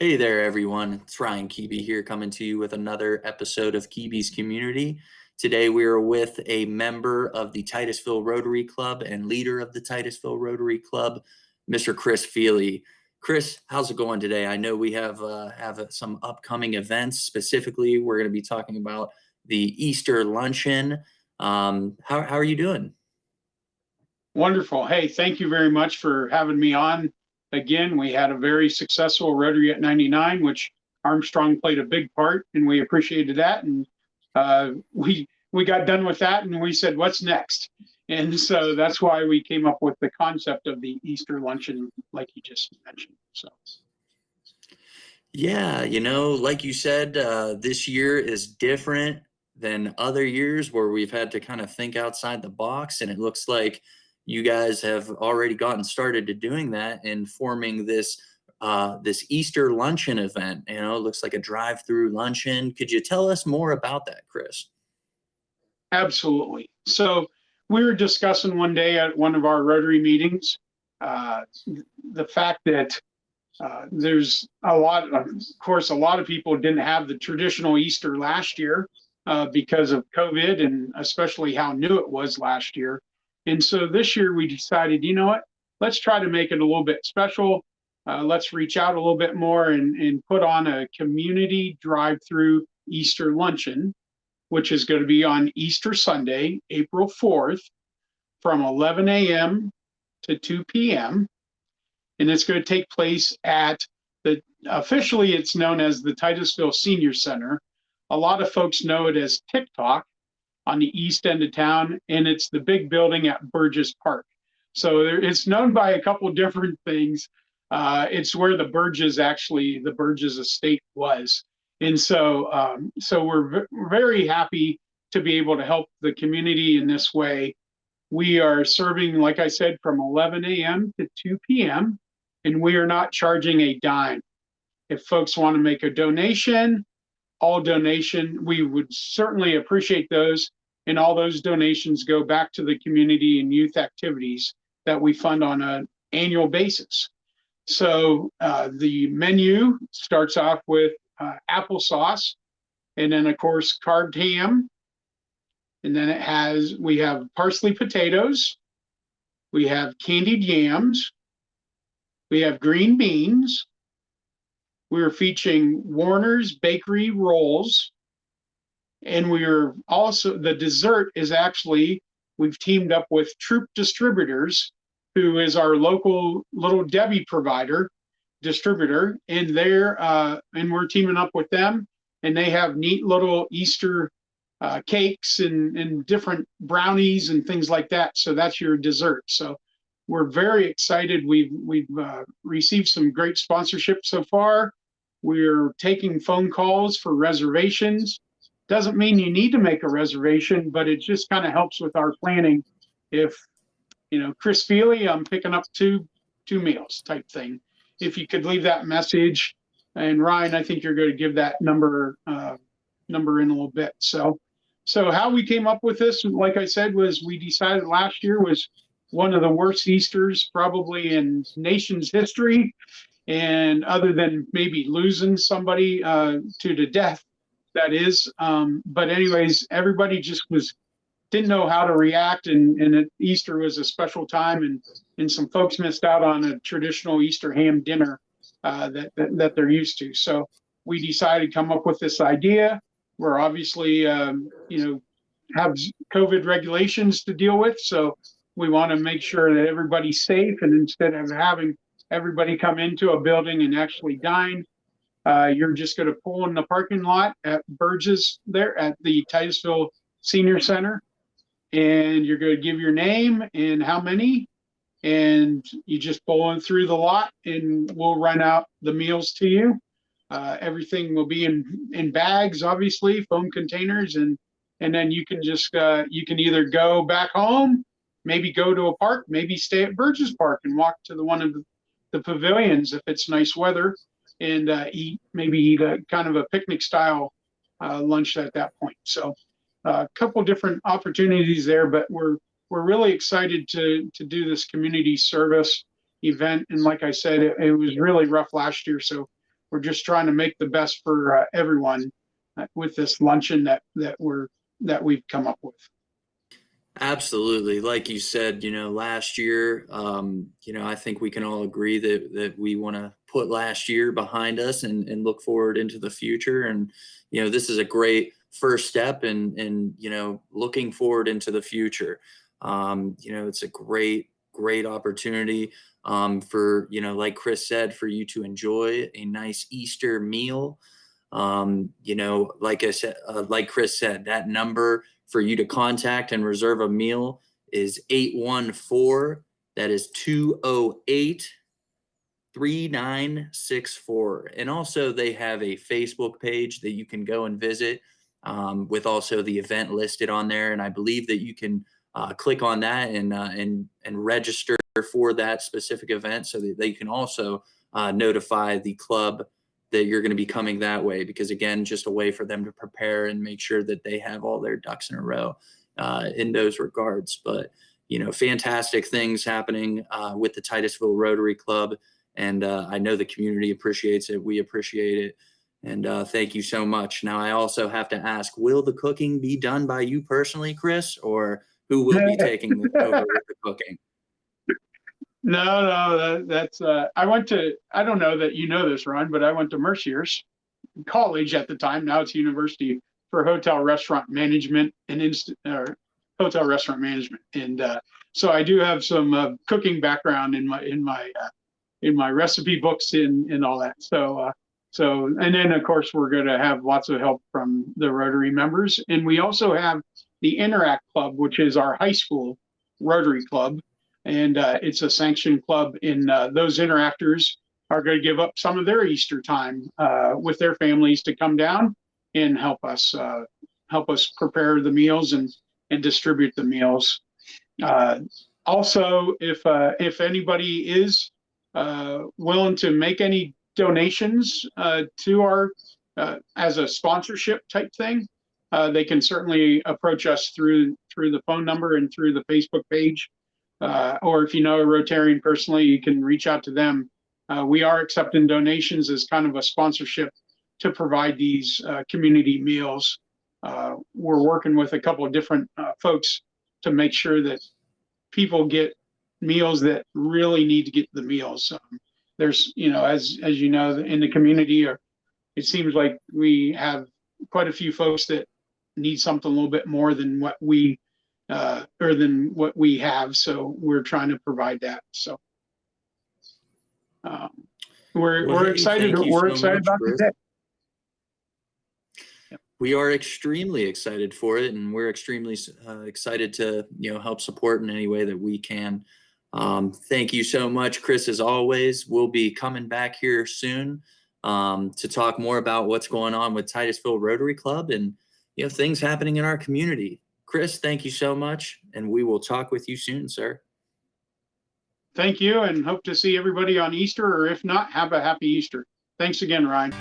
Hey there, everyone. It's Ryan Kebe here coming to you with another episode of Kebe's Community. Today we are with a member of the Titusville Rotary Club and leader of the Titusville Rotary Club, Mr. Chris Fiely. Chris, how's it going today? I know we have some upcoming events. Specifically, we're going to be talking about the Easter Luncheon. How are you doing? Wonderful. Hey, thank you very much for having me on. Again, we had a very successful Rotary at 99, which Armstrong played a big part, and we appreciated that. And we got done with that, and we said, "What's next?" And so that's why we came up with the concept of the Easter luncheon, like you just mentioned. So. Yeah, like you said, this year is different than other years where we've had to kind of think outside the box, and it looks like you guys have already gotten started to doing that and forming this Easter luncheon event. It looks like a drive-through luncheon. Could you tell us more about that, Chris? Absolutely. So we were discussing one day at one of our Rotary meetings uh, the fact that there's of course, a lot of people didn't have the traditional Easter last year because of COVID and especially how new it was last year. And so this year we decided, you know what, let's try to make it a little bit special. Let's reach out a little bit more and put on a community drive-through Easter luncheon, which is going to be on Easter Sunday, April 4th, from 11 a.m. to 2 p.m. And it's going to take place at officially it's known as the Titusville Senior Center. A lot of folks know it as TikTok on the east end of town, and it's the big building at Burgess Park. So it's known by a couple different things. It's where the Burgess estate was. And so we're very happy to be able to help the community in this way. We are serving, like I said, from 11 a.m. to 2 p.m., and we are not charging a dime. If folks want to make a donation, we would certainly appreciate those. And all those donations go back to the community and youth activities that we fund on an annual basis. So the menu starts off with applesauce, and then of course carved ham, and then we have parsley potatoes, we have candied yams, we have green beans. We're featuring Warner's Bakery rolls, and the dessert is actually, we've teamed up with Troop Distributors, who is our local Little Debbie distributor, and we're teaming up with them, and they have neat little Easter cakes and different brownies and things like that. So that's your dessert. So we're very excited. We've received some great sponsorship so far. We're taking phone calls for reservations. Doesn't mean you need to make a reservation, but it just kind of helps with our planning. If, Chris Fiely, I'm picking up two meals type thing. If you could leave that message, and Ryan, I think you're going to give that number in a little bit. So how we came up with this, like I said, was we decided last year was one of the worst Easters probably in nation's history. And other than maybe losing somebody to the death, that is. But anyways, everybody just didn't know how to react, and Easter was a special time, and some folks missed out on a traditional Easter ham dinner that they're used to. So we decided to come up with this idea. We're obviously, have COVID regulations to deal with, so we want to make sure that everybody's safe. And instead of having everybody come into a building and actually dine, you're just going to pull in the parking lot at Burgess there at the Titusville Senior Center, and you're going to give your name and how many, and you just pull in through the lot, and we'll run out the meals to you. Everything will be in bags, obviously, foam containers, and then you can just you can either go back home, maybe go to a park, maybe stay at Burgess Park and walk to one of the pavilions if it's nice weather, and eat a kind of a picnic style lunch at that point. So a couple different opportunities there, but we're really excited to do this community service event. And like I said, it was really rough last year, so we're just trying to make the best for everyone with this luncheon that we've come up with. Absolutely. Like you said, last year, I think we can all agree that we want to put last year behind us and look forward into the future. And, this is a great first step in looking forward into the future. It's a great opportunity for, like Chris said, for you to enjoy a nice Easter meal. Like I said, like Chris said, that number for you to contact and reserve a meal is 814. That is 208-3964. And also they have a Facebook page that you can go and visit with also the event listed on there. And I believe that you can click on that and register for that specific event so that they can also notify the club that you're going to be coming that way, because again, just a way for them to prepare and make sure that they have all their ducks in a row in those regards. But, fantastic things happening with the Titusville Rotary Club. And I know the community appreciates it. We appreciate it. And thank you so much. Now, I also have to ask, will the cooking be done by you personally, Chris, or who will be taking over with the cooking? No, that's I don't know that you know this, Ron, but I went to Mercier's college at the time. Now it's university for hotel restaurant management and hotel restaurant management. And so I do have some cooking background in my recipe books and all that. So and then of course we're going to have lots of help from the Rotary members. And we also have the Interact Club, which is our high school Rotary Club. And it's a sanctioned club, and those interactors are going to give up some of their Easter time with their families to come down and help us prepare the meals and distribute the meals. Also, if anybody is willing to make any donations to our as a sponsorship type thing, they can certainly approach us through the phone number and through the Facebook page. Or if you know a Rotarian personally, you can reach out to them. We are accepting donations as kind of a sponsorship to provide these community meals. We're working with a couple of different folks to make sure that people get meals that really need to get the meals. There's, as you know, in the community, it seems like we have quite a few folks that need something a little bit more than what we have, so we're trying to provide that. So we're excited. We're excited about today. We are extremely excited for it, and we're extremely excited to help support in any way that we can. Thank you so much, Chris. As always, we'll be coming back here soon to talk more about what's going on with Titusville Rotary Club and things happening in our community. Chris, thank you so much, and we will talk with you soon, sir. Thank you, and hope to see everybody on Easter, or if not, have a happy Easter. Thanks again, Ryan.